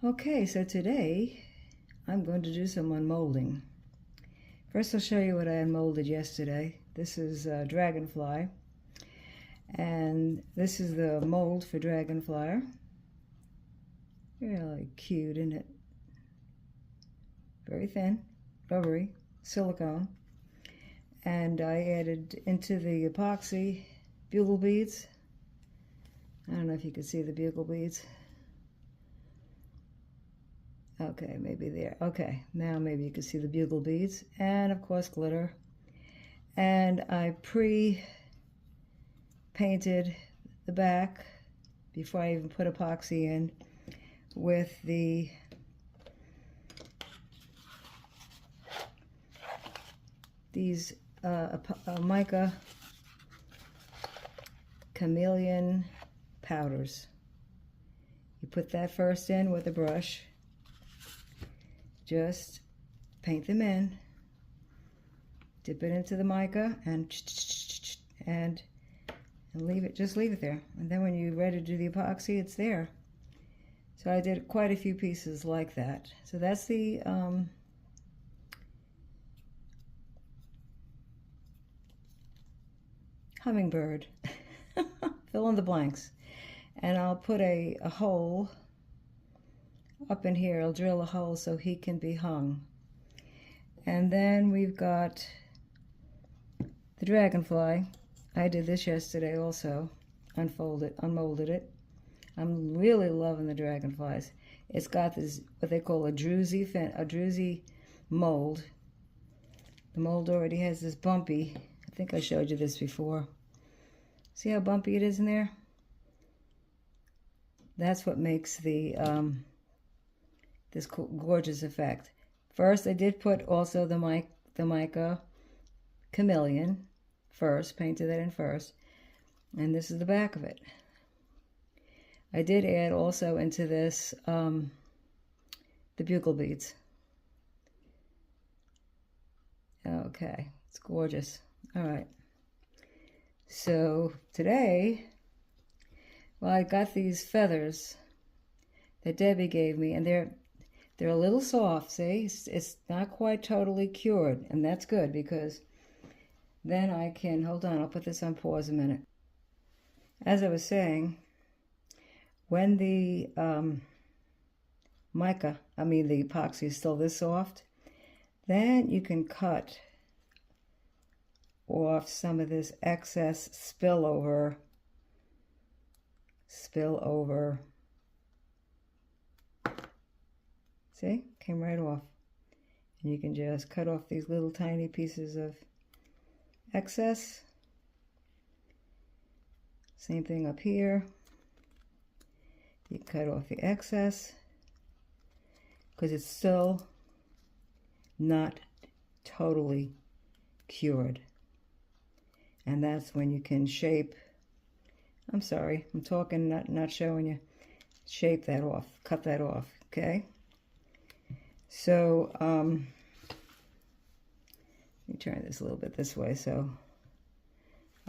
Okay, so today I'm going to do some unmolding. First I'll show you what I unmolded yesterday. This is Dragonfly, and this is the mold for Dragonfly. Really cute, isn't it? Very thin, rubbery, silicone. And I added into the epoxy bugle beads. I don't know if you can see the bugle beads. Okay, maybe there. Okay, now maybe you can see the bugle beads. And of course glitter. And I pre-painted the back before I even put epoxy in with these mica chameleon powders. You put that first in with a brush. Just paint them in, dip it into the mica, and leave it. Just leave it there. And then when you're ready to do the epoxy, it's there. So I did quite a few pieces like that. So that's the hummingbird. Fill in the blanks. And I'll put a hole up in here. I'll drill a hole so he can be hung. And then we've got the dragonfly. I did this yesterday also. Unmolded it. I'm really loving the dragonflies. It's got this, what they call a druzy mold. The mold already has this bumpy, I think I showed you this before. See how bumpy it is in there? That's what makes the this gorgeous effect. First, I did put also the mica chameleon first, painted that in first, and this is the back of it. I did add also into this the bugle beads. Okay, it's gorgeous. All right. So today, well, I got these feathers that Debbie gave me, and they're a little soft, see? It's not quite totally cured, and that's good because then I can, hold on, I'll put this on pause a minute. As I was saying, when the the epoxy is still this soft, then you can cut off some of this excess spillover. See, came right off. And you can just cut off these little tiny pieces of excess. Same thing up here. You cut off the excess because it's still not totally cured. And that's when you can shape, I'm sorry, I'm talking, not showing you, shape that off, cut that off, okay? So, let me turn this a little bit this way, so,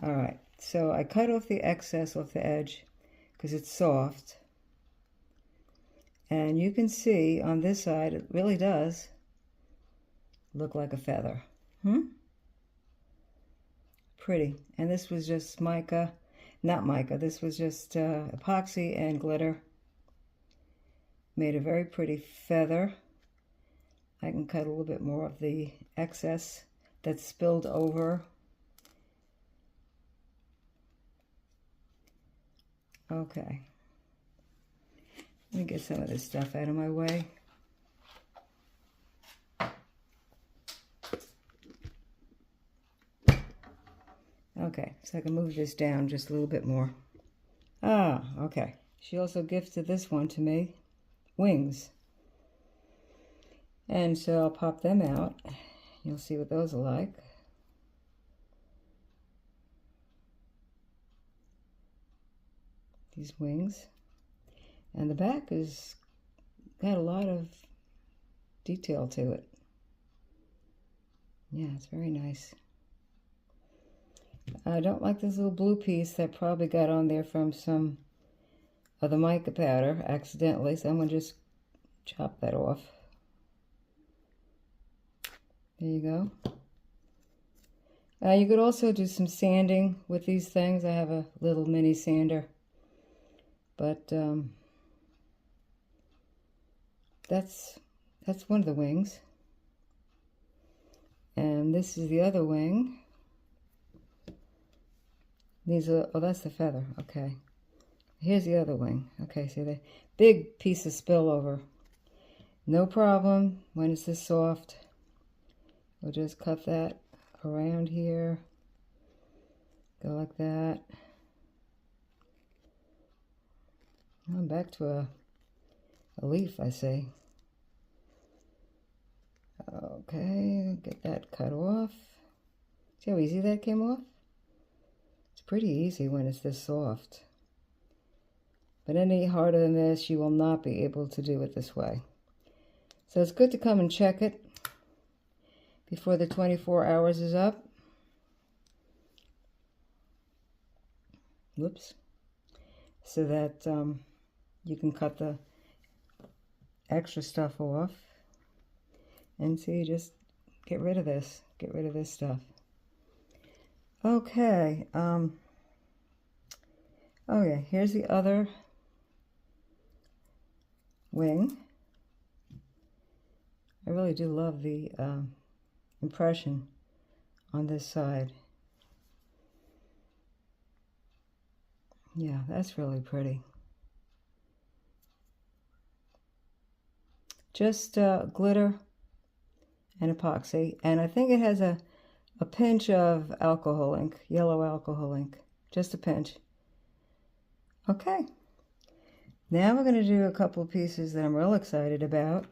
all right. So I cut off the excess off the edge because it's soft. And you can see on this side, it really does look like a feather. Pretty. And this was just mica, not mica, this was just epoxy and glitter. Made a very pretty feather. I can cut a little bit more of the excess that's spilled over. Okay. Let me get some of this stuff out of my way. Okay, so I can move this down just a little bit more. Ah, okay. She also gifted this one to me, wings. And so I'll pop them out. You'll see what those are like. These wings. And the back has got a lot of detail to it. Yeah, it's very nice. I don't like this little blue piece that probably got on there from some of the mica powder accidentally. Someone just chop that off. There you go. You could also do some sanding with these things. I have a little mini sander, but that's one of the wings. And this is the other wing. These are, oh, that's the feather. Okay. Here's the other wing. Okay, see the big piece of spillover. No problem when it's this soft. We'll just cut that around here. Go like that. I'm back to a leaf, I see. Okay, get that cut off. See how easy that came off? It's pretty easy when it's this soft. But any harder than this, you will not be able to do it this way. So it's good to come and check it before the 24 hours is up. Whoops. So that you can cut the extra stuff off. And see, just get rid of this. Get rid of this stuff. Okay. Oh yeah, here's the other wing. I really do love the impression on this side. Yeah, that's really pretty. Just glitter and epoxy, and I think it has a pinch of alcohol ink, yellow alcohol ink, just a pinch. Okay, now we're going to do a couple of pieces that I'm real excited about,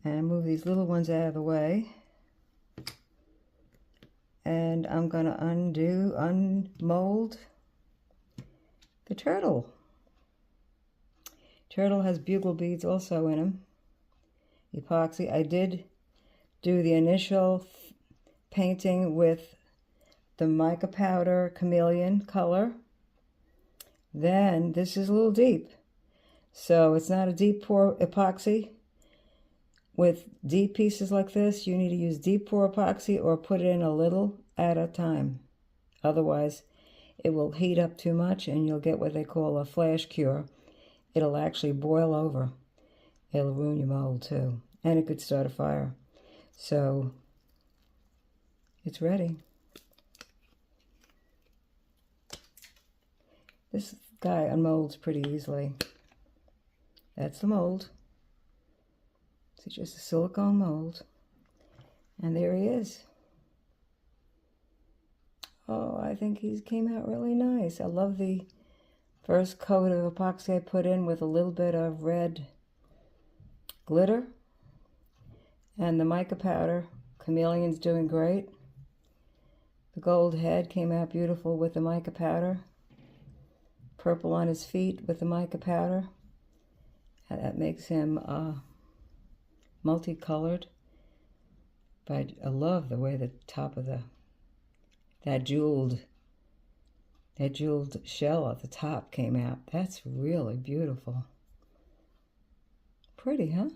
and move these little ones out of the way, and I'm going to unmold the turtle. Turtle has bugle beads also in them. Epoxy. I did do the initial painting with the mica powder chameleon color. Then this is a little deep, so it's not a deep pour epoxy. With deep pieces like this, you need to use deep pour epoxy or put it in a little at a time. Otherwise, it will heat up too much and you'll get what they call a flash cure. It'll actually boil over. It'll ruin your mold too. And it could start a fire. So, it's ready. This guy unmolds pretty easily. That's the mold. It's just a silicone mold. And there he is. Oh, I think he came out really nice. I love the first coat of epoxy I put in with a little bit of red glitter. And the mica powder. Chameleon's doing great. The gold head came out beautiful with the mica powder. Purple on his feet with the mica powder. And that makes him multicolored. But I love the way the top of that jeweled shell at the top came out. That's really beautiful. Pretty, huh?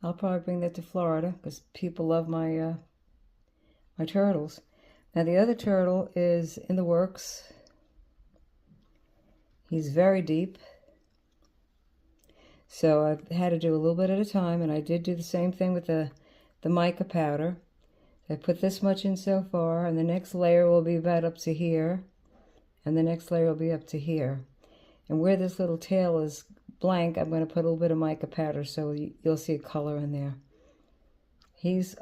I'll probably bring that to Florida because people love my my turtles. Now the other turtle is in the works. He's very deep. So I've had to do a little bit at a time, and I did do the same thing with the mica powder. I put this much in so far, and the next layer will be about up to here, and the next layer will be up to here. And where this little tail is blank, I'm going to put a little bit of mica powder so you'll see a color in there. He's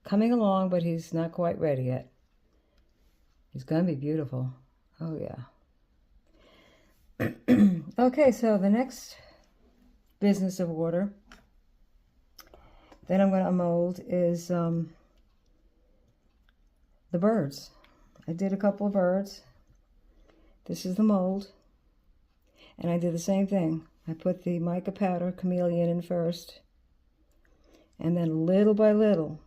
coming along, but he's not quite ready yet. He's going to be beautiful. Oh, yeah. Okay, so the next business of order that I'm going to mold is the birds. I did a couple of birds. This is the mold. And I did the same thing. I put the mica powder chameleon in first. And then little by little,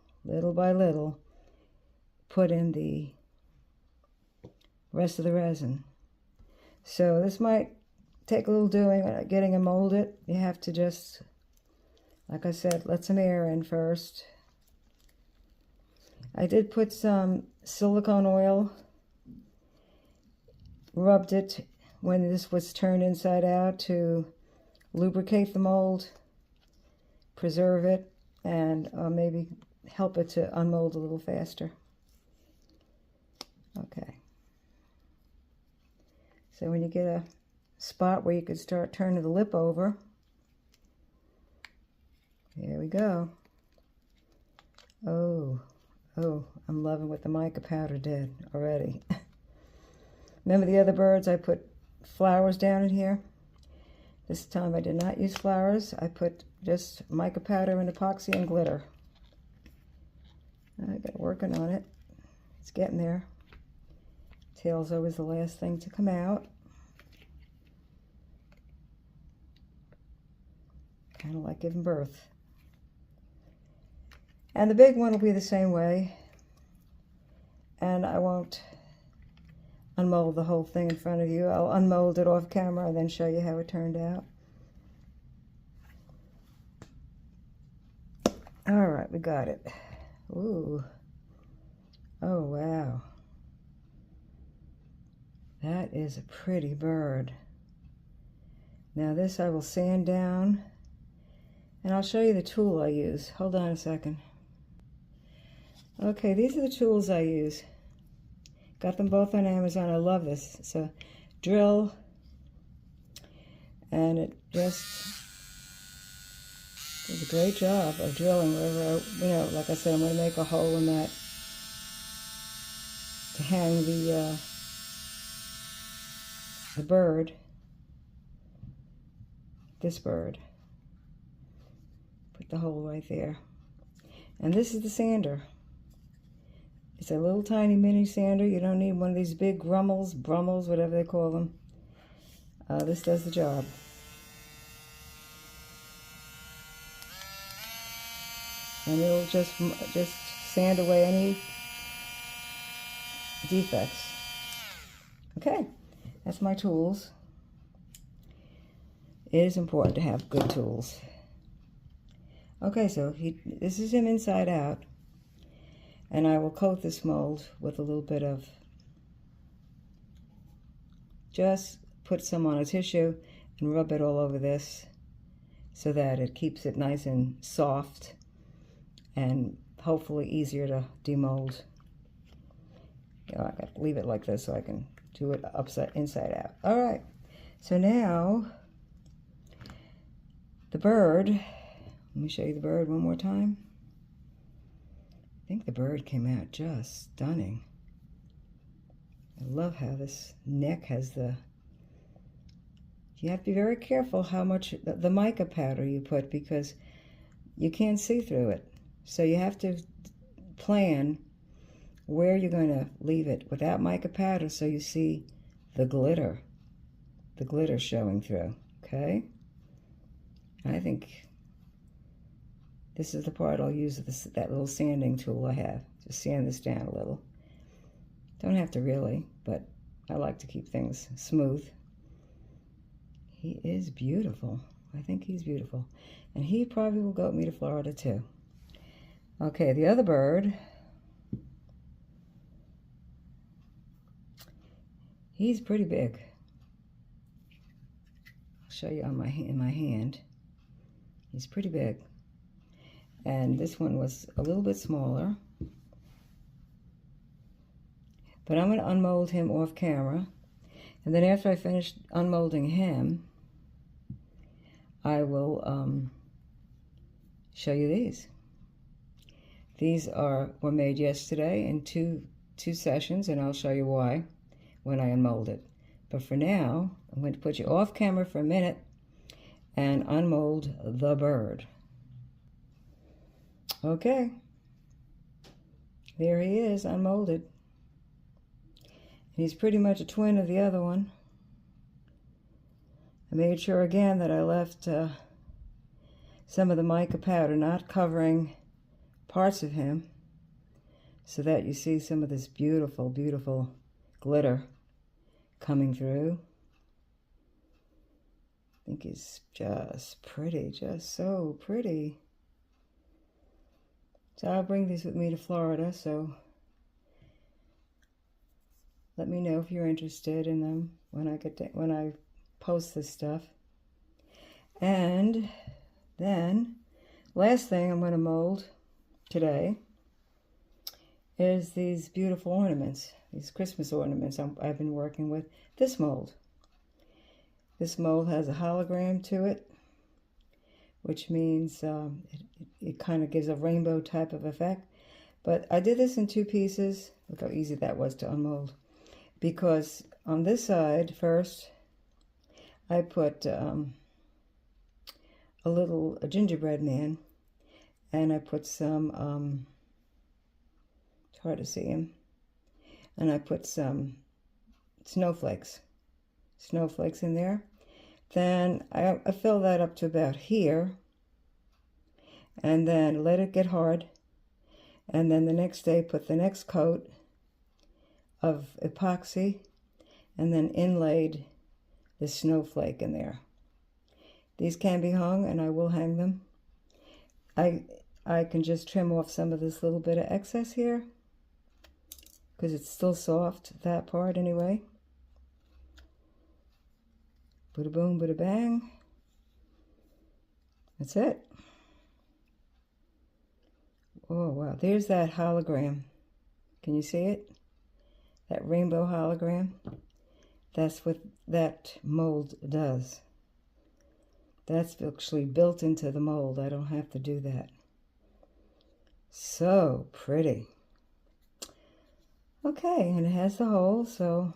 put in the rest of the resin. So this might take a little doing, getting him molded. You have to just, like I said, let some air in first. I did put some silicone oil, rubbed it when this was turned inside out to lubricate the mold, preserve it, and maybe help it to unmold a little faster. Okay. So when you get a spot where you could start turning the lip over, here we go. Oh, I'm loving what the mica powder did already. Remember the other birds, I put flowers down in here? This time I did not use flowers. I put just mica powder and epoxy and glitter. I got working on it. It's getting there. Tail's always the last thing to come out. Kind of like giving birth. And the big one will be the same way. And I won't unmold the whole thing in front of you. I'll unmold it off camera and then show you how it turned out. All right, we got it. Ooh. Oh, wow. That is a pretty bird. Now this I will sand down, and I'll show you the tool I use. Hold on a second. Okay, these are the tools I use. Got them both on Amazon. I love this. It's a drill, and it just does a great job of drilling wherever, like I said, I'm going to make a hole in that to hang the bird, this bird. Put the hole right there. And this is the sander. It's a little tiny mini sander. You don't need one of these big Brummels, whatever they call them. This does the job. And it'll just sand away any defects. Okay, that's my tools. It is important to have good tools. Okay, so this is him inside out. And I will coat this mold with a little bit of, just put some on a tissue and rub it all over this so that it keeps it nice and soft and hopefully easier to demold. I got to leave it like this so I can do it inside out. All right, so now the bird, let me show you the bird one more time. I think the bird came out just stunning. I love how this neck has the, you have to be very careful how much the mica powder you put because you can't see through it. So you have to plan where you're going to leave it without mica powder so you see the glitter showing through, okay? I think this is the part I'll use that little sanding tool I have. Just sand this down a little. Don't have to really, but I like to keep things smooth. He is beautiful. I think he's beautiful. And he probably will go with me to Florida too. Okay, the other bird, he's pretty big. I'll show you on in my hand. He's pretty big. And this one was a little bit smaller. But I'm going to unmold him off camera. And then after I finish unmolding him, I will show you these. These were made yesterday in two sessions, and I'll show you why when I unmold it. But for now, I'm going to put you off camera for a minute and unmold the bird. Okay, there he is, unmolded. He's pretty much a twin of the other one. I made sure again that I left some of the mica powder not covering parts of him so that you see some of this beautiful, beautiful glitter coming through. I think he's just pretty, just so pretty. So I'll bring these with me to Florida, so let me know if you're interested in them when I post this stuff. And then, last thing I'm going to mold today is these beautiful ornaments, these Christmas ornaments I've been working with. This mold. This mold has a hologram to it, which means it kind of gives a rainbow type of effect. But I did this in 2 pieces. Look how easy that was to unmold. Because on this side, first, I put a gingerbread man, and I put some, it's hard to see him, and I put some snowflakes in there. Then I fill that up to about here, and then let it get hard, and then the next day put the next coat of epoxy, and then inlaid the snowflake in there. These can be hung, and I will hang them. I can just trim off some of this little bit of excess here, because it's still soft, that part anyway. Bada boom, bada bang. That's it. Oh, wow. There's that hologram. Can you see it? That rainbow hologram. That's what that mold does. That's actually built into the mold. I don't have to do that. So pretty. Okay, and it has the hole, so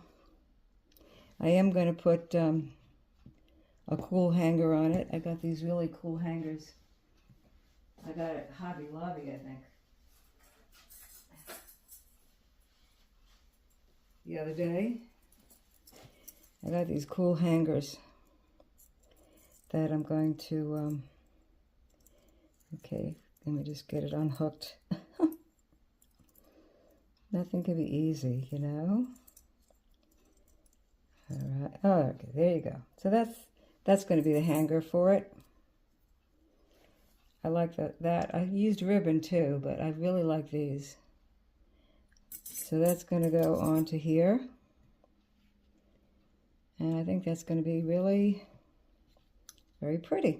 I am going to put a cool hanger on it. I got these really cool hangers. I got it at Hobby Lobby, I think, the other day. I got these cool hangers that I'm going to, okay, let me just get it unhooked. Nothing can be easy, you know? All right, oh, okay, there you go. So that's going to be the hanger for it. I like that. I used ribbon too, but I really like these. So that's going to go onto here. And I think that's going to be really very pretty.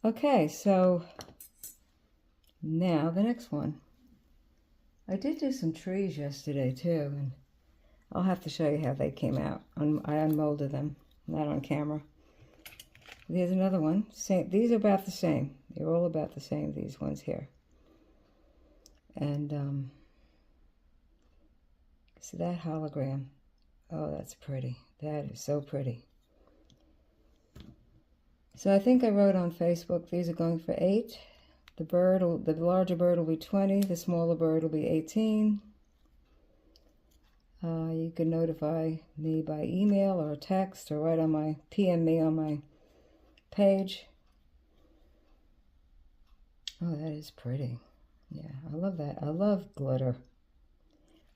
Okay, so now the next one. I did do some trees yesterday too, and I'll have to show you how they came out. I unmolded them, not on camera. There's another one. Same. These are about the same. They're all about the same, these ones here. And see that hologram? Oh, that's pretty. That is so pretty. So I think I wrote on Facebook, these are going for 8. The larger bird will be 20. The smaller bird will be 18. You can notify me by email or text, or write on my PM me on my page. Oh, that is pretty. Yeah, I love that. I love glitter.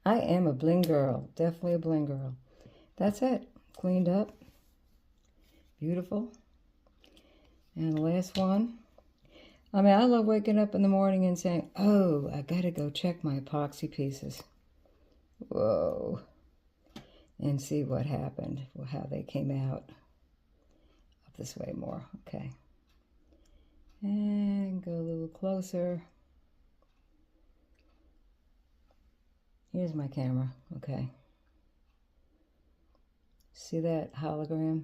I am a bling girl. Definitely a bling girl. That's it. Cleaned up. Beautiful. And the last one. I mean, I love waking up in the morning and saying, oh, I gotta go check my epoxy pieces. Whoa. And see what happened, how they came out. Up this way more. Okay. And go a little closer. Here's my camera. Okay. See that hologram?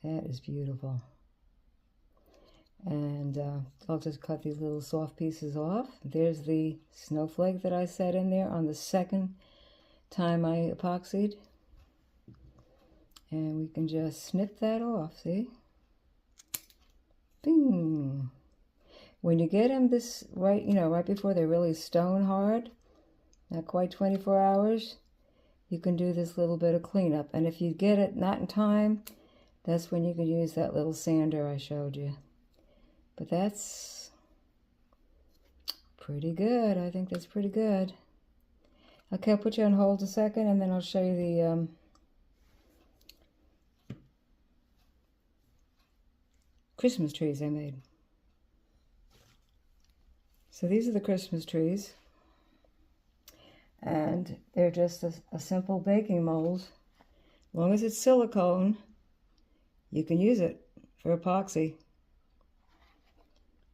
That is beautiful. And I'll just cut these little soft pieces off. There's the snowflake that I set in there on the second time I epoxied. And we can just snip that off, see? Bing! When you get them this right, right before they're really stone hard, not quite 24 hours, you can do this little bit of cleanup. And if you get it not in time, that's when you can use that little sander I showed you. But that's pretty good. I think that's pretty good. Okay, I'll put you on hold a second, and then I'll show you Christmas trees I made. So these are the Christmas trees. And they're just a simple baking mold. As long as it's silicone, you can use it for epoxy.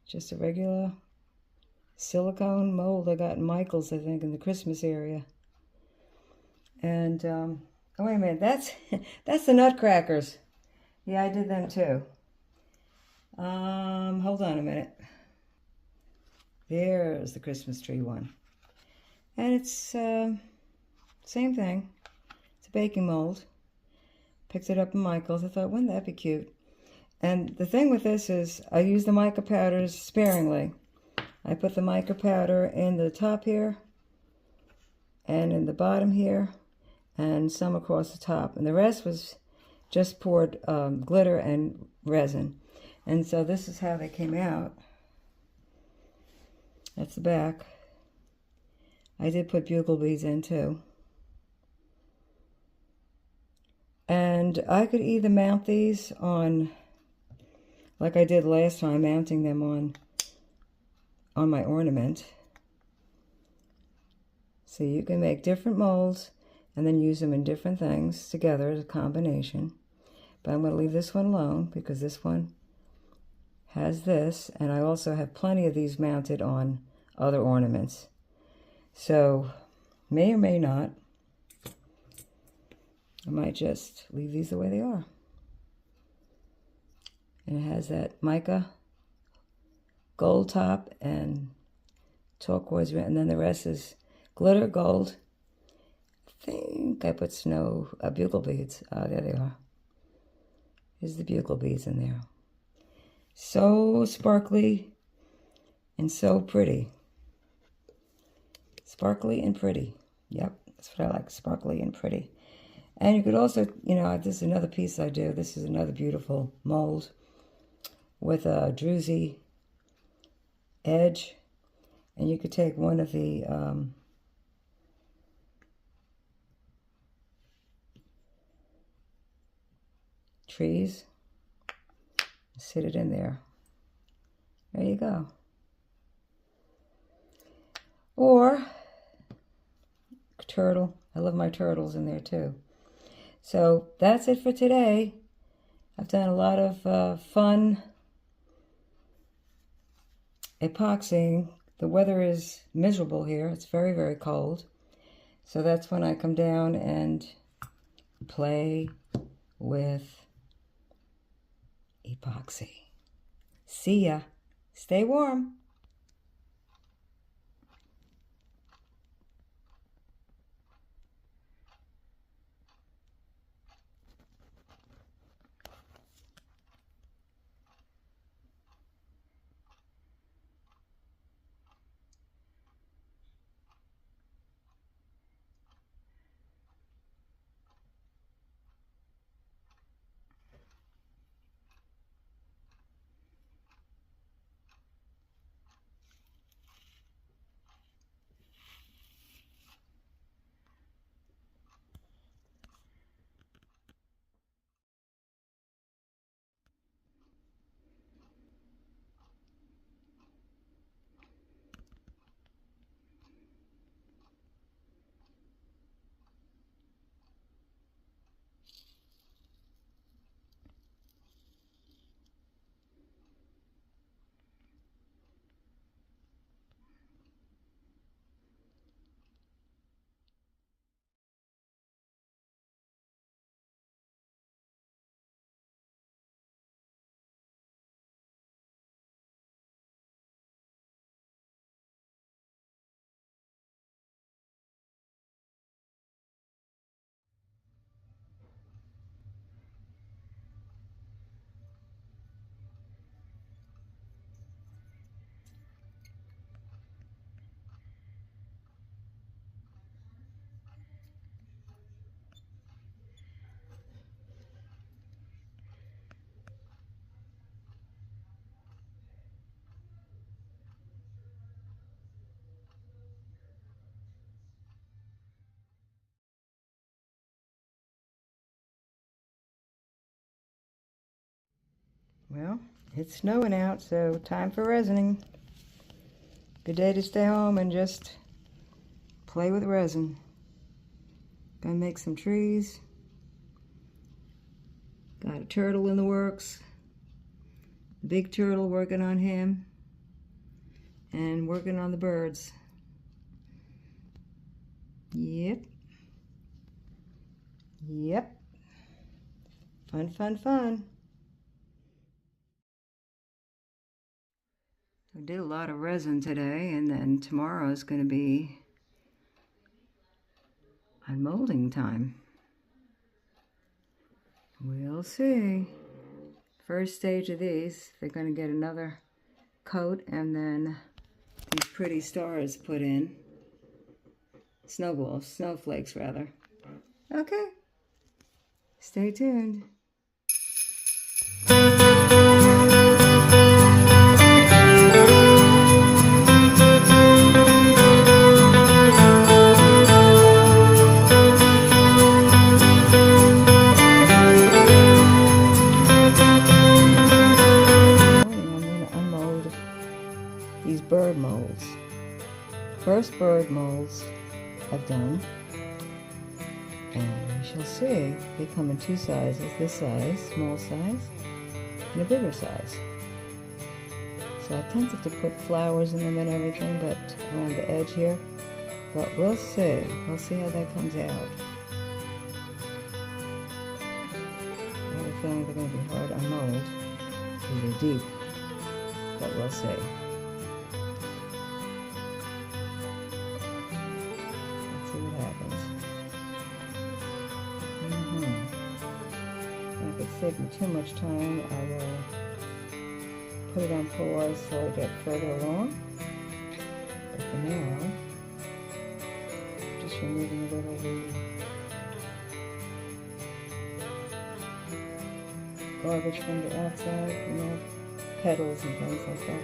Just a regular silicone mold I got in Michael's, I think, in the Christmas area. And, oh, wait a minute, that's the nutcrackers. Yeah, I did them too. Hold on a minute. There's the Christmas tree one. And it's, same thing. It's a baking mold. Picked it up in Michael's. I thought, wouldn't that be cute? And the thing with this is I use the mica powders sparingly. I put the mica powder in the top here and in the bottom here and some across the top. And the rest was just poured glitter and resin. And so this is how they came out. That's the back. I did put bugle beads in too. And I could either mount these on, like I did last time, mounting them on my ornament. So you can make different molds and then use them in different things together as a combination. But I'm going to leave this one alone because this one has this, and I also have plenty of these mounted on other ornaments. So, may or may not, I might just leave these the way they are. And it has that mica gold top and turquoise, and then the rest is glitter gold. I think I put snow, bugle beads. There they are. There's the bugle beads in there. So sparkly and so pretty. Sparkly and pretty. Yep, that's what I like, sparkly and pretty. And you could also, you know, this is another piece I do. This is another beautiful mold with a druzy edge. And you could take one of the trees, sit it in there. There you go. Or turtle. I love my turtles in there too. So that's it for today. I've done a lot of fun epoxying. The weather is miserable here. It's very, very cold. So that's when I come down and play with epoxy. See ya. Stay warm. Well, it's snowing out, so time for resining. Good day to stay home and just play with resin. Gonna make some trees. Got a turtle in the works. Big turtle, working on him. And working on the birds. Yep. Yep. Fun, fun, fun. I did a lot of resin today, and then tomorrow is going to be unmolding time. We'll see. First stage of these, they're going to get another coat, and then these pretty stars put in. Snowballs, snowflakes rather. Okay. Stay tuned. Bird molds. First bird molds I've done, and we shall see. They come in two sizes, this size, small size, and a bigger size. So I tended to put flowers in them and everything, but around the edge here, but we'll see. We'll see how that comes out. I have a feeling they're going to be hard to mold because they're deep, but we'll see. If it's taking too much time, I will put it on pause so I get further along. But for now, just removing a little of the garbage from the outside, you know, petals and things like that.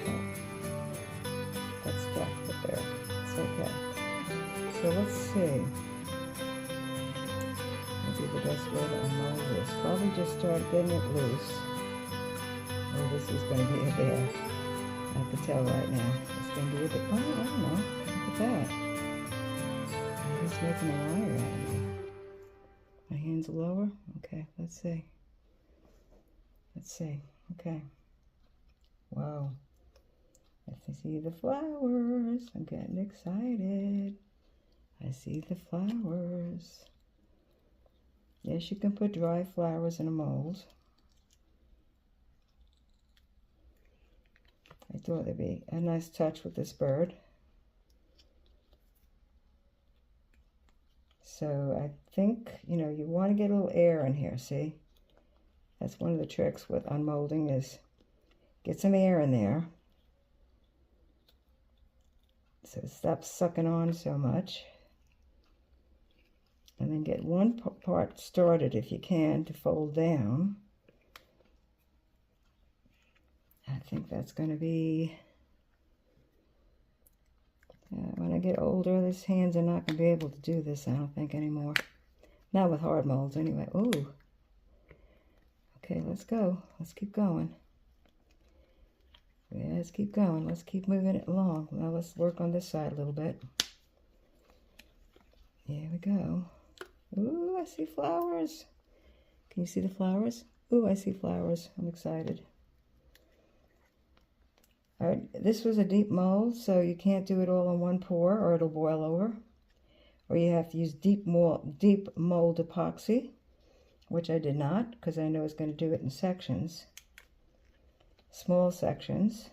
That's stuck up there. It's okay. So let's see. The best way to unmold this. Probably just start getting it loose. Oh, this is going to be a bear. I can tell right now. It's going to be a bit. Oh, I don't know. Look at that. I'm just making a wire out of me. My hands lower. Okay, let's see. Let's see. Okay. Wow. I see the flowers. I'm getting excited. I see the flowers. Yes, you can put dry flowers in a mold. I thought there'd be a nice touch with this bird. So I think, you know, you want to get a little air in here, see? That's one of the tricks with unmolding is get some air in there. So it stops sucking on so much. And then get one part started if you can to fold down. I think that's going to be, when I get older, these hands are not going to be able to do this, I don't think, anymore. Not with hard molds, anyway. Ooh. Okay, let's go. Let's keep going. Yeah, let's keep going. Let's keep moving it along. Now let's work on this side a little bit. Here we go. Ooh, I see flowers. Can you see the flowers? Ooh, I see flowers. I'm excited. All right, this was a deep mold, so you can't do it all in one pour or it'll boil over. Or you have to use deep mold epoxy, which I did not because I know it's going to do it in sections. Small sections.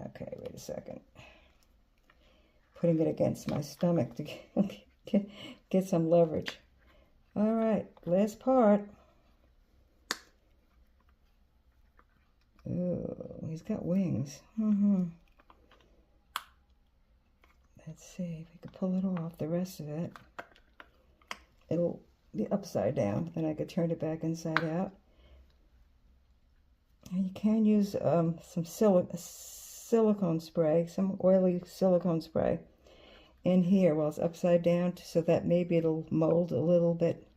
Okay, wait a second. Putting it against my stomach to get some leverage. All right, last part. Ooh, he's got wings. Let's see if we can pull it off. The rest of it, it'll be upside down. Then I could turn it back inside out. And you can use some silicone spray, some oily silicone spray in here while it's upside down, so that maybe it'll mold a little bit,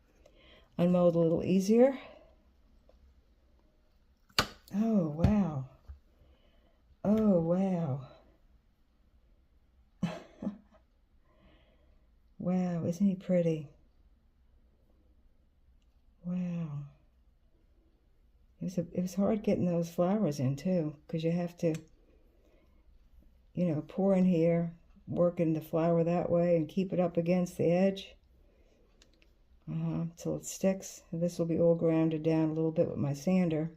unmold a little easier. Oh, wow. Oh, wow. Wow, isn't he pretty? Wow. It was hard getting those flowers in too, because you have to, pour in here, working the flower that way and keep it up against the edge till it sticks. And this will be all grounded down a little bit with my sander.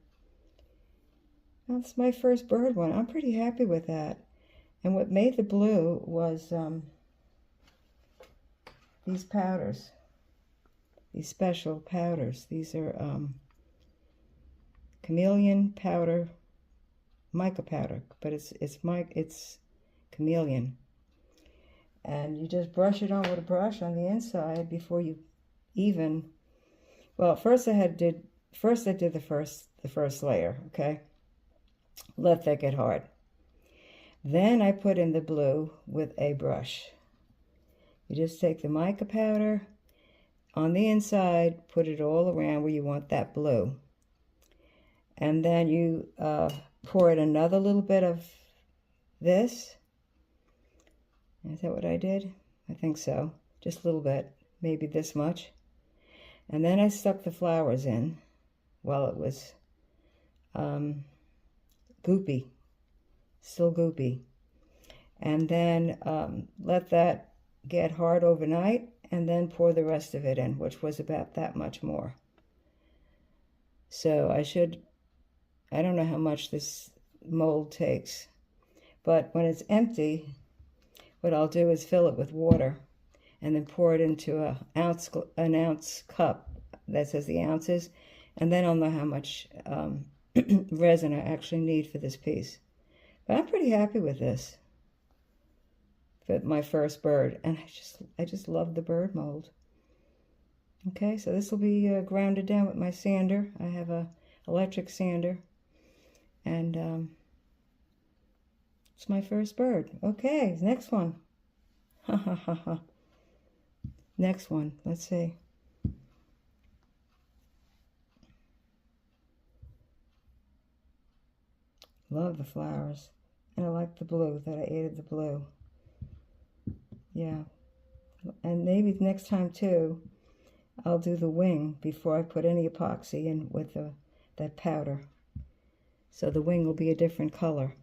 That's my first bird one. I'm pretty happy with that. And what made the blue was these powders, these special powders. These are chameleon powder, mica powder, but it's chameleon. And you just brush it on with a brush on the inside before you even. Well, first I did the first layer, okay? Let that get hard. Then I put in the blue with a brush. You just take the mica powder on the inside, put it all around where you want that blue. And then you pour in another little bit of this. Is that what I did? I think so. Just a little bit, maybe this much. And then I stuck the flowers in while it was goopy, still goopy. And then let that get hard overnight, and then pour the rest of it in, which was about that much more. So I don't know how much this mold takes, but when it's empty, what I'll do is fill it with water and then pour it into an ounce cup that says the ounces, and then I'll know how much resin I actually need for this piece. But I'm pretty happy with this for my first bird, and I just love the bird mold. Okay, so this will be grounded down with my sander. I have a electric sander, and it's my first bird. Okay, next one. Ha ha ha ha. Next one, let's see. Love the flowers, and I like the blue, that I added the blue. Yeah, and maybe next time too, I'll do the wing before I put any epoxy in with that powder. So the wing will be a different color.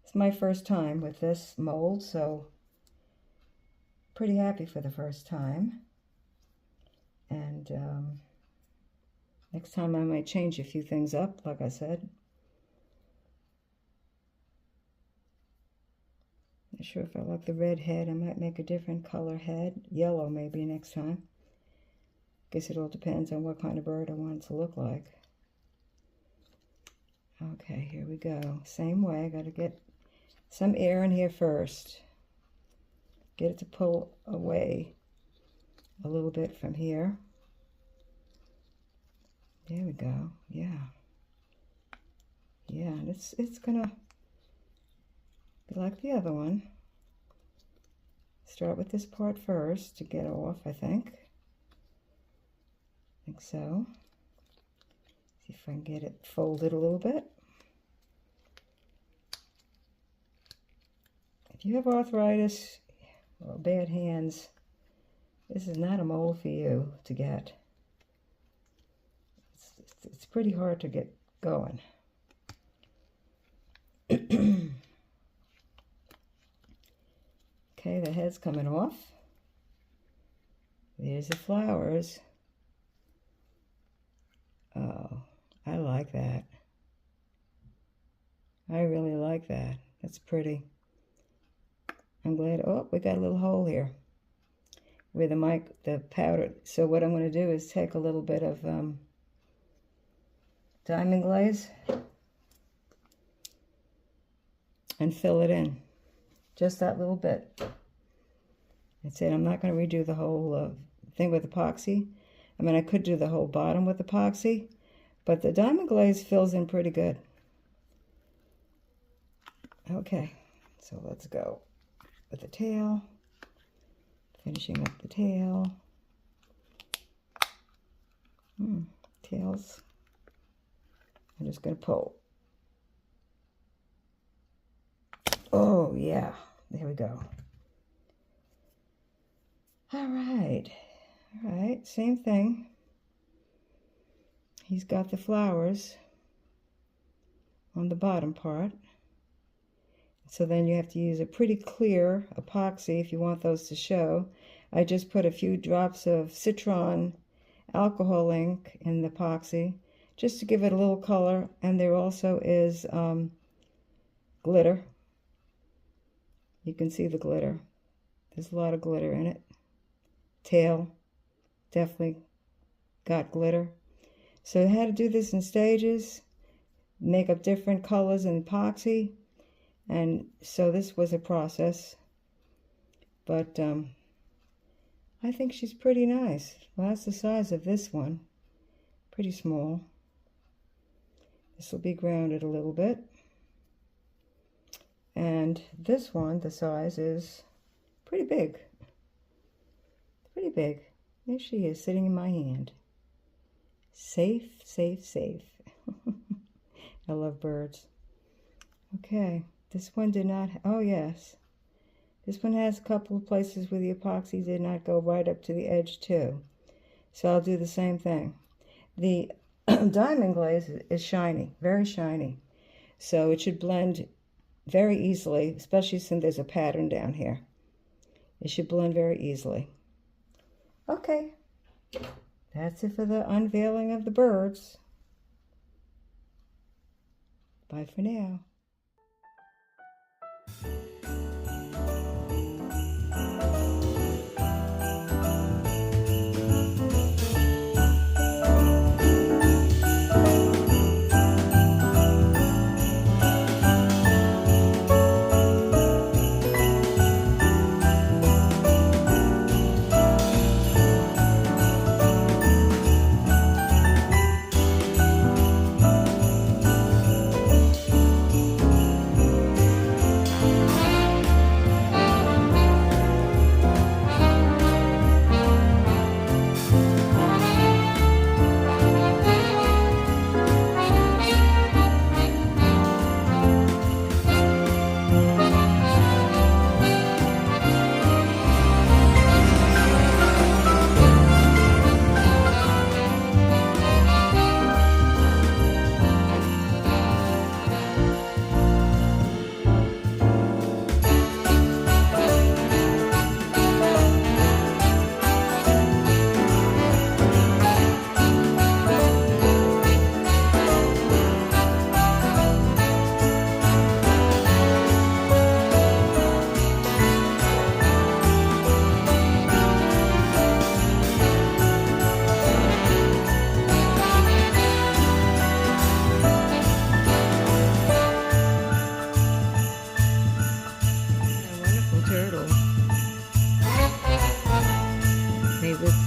It's my first time with this mold, so pretty happy for the first time. And next time I might change a few things up, like I said. Not sure if I like the red head. I might make a different color head. Yellow maybe next time. Guess it all depends on what kind of bird I want it to look like. Okay, here we go. Same way, I gotta get some air in here first. Get it to pull away a little bit from here. There we go. Yeah. Yeah, and it's gonna be like the other one. Start with this part first to get off, I think. I think so. See if I can get it folded a little bit. If you have arthritis or bad hands, this is not a mold for you to get. It's pretty hard to get going. Okay, the head's coming off. There's the flowers. Oh, I like that. I really like that. That's pretty. I'm glad. Oh, we got a little hole here where the powder. So what I'm going to do is take a little bit of diamond glaze and fill it in. Just that little bit. That's it. I'm not going to redo the whole thing with epoxy. I mean, I could do the whole bottom with epoxy, but the diamond glaze fills in pretty good. Okay, so let's go with the tail. Finishing up the tail. Tails. I'm just going to pull Oh, yeah. There we go. All right. All right. Same thing. He's got the flowers on the bottom part. So then you have to use a pretty clear epoxy if you want those to show. I just put a few drops of citron alcohol ink in the epoxy just to give it a little color. And there also is glitter. You can see the glitter. There's a lot of glitter in it. Tail definitely got glitter. So I had to do this in stages, make up different colors in epoxy. And so this was a process. But I think she's pretty nice. Well, that's the size of this one. Pretty small. This will be grounded a little bit. And this one, the size is pretty big. Pretty big. There she is, sitting in my hand. Safe, safe, safe. I love birds. Okay, this one did not, oh yes. This one has a couple of places where the epoxy did not go right up to the edge too. So I'll do the same thing. The diamond glaze is shiny, very shiny. So it should blend very easily, especially since there's a pattern down here. It should blend very easily. Okay, that's it for the unveiling of the birds. Bye for now.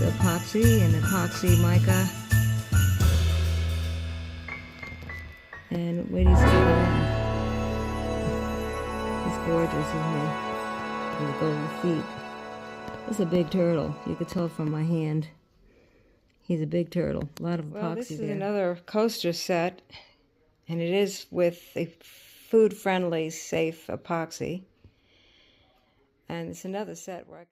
Epoxy and epoxy mica. And wait, he's gorgeous, isn't he? With golden feet. That's a big turtle. You could tell from my hand. He's a big turtle. A lot of epoxy there. Well, this is another coaster set, and it is with a food-friendly, safe epoxy. And it's another set where I could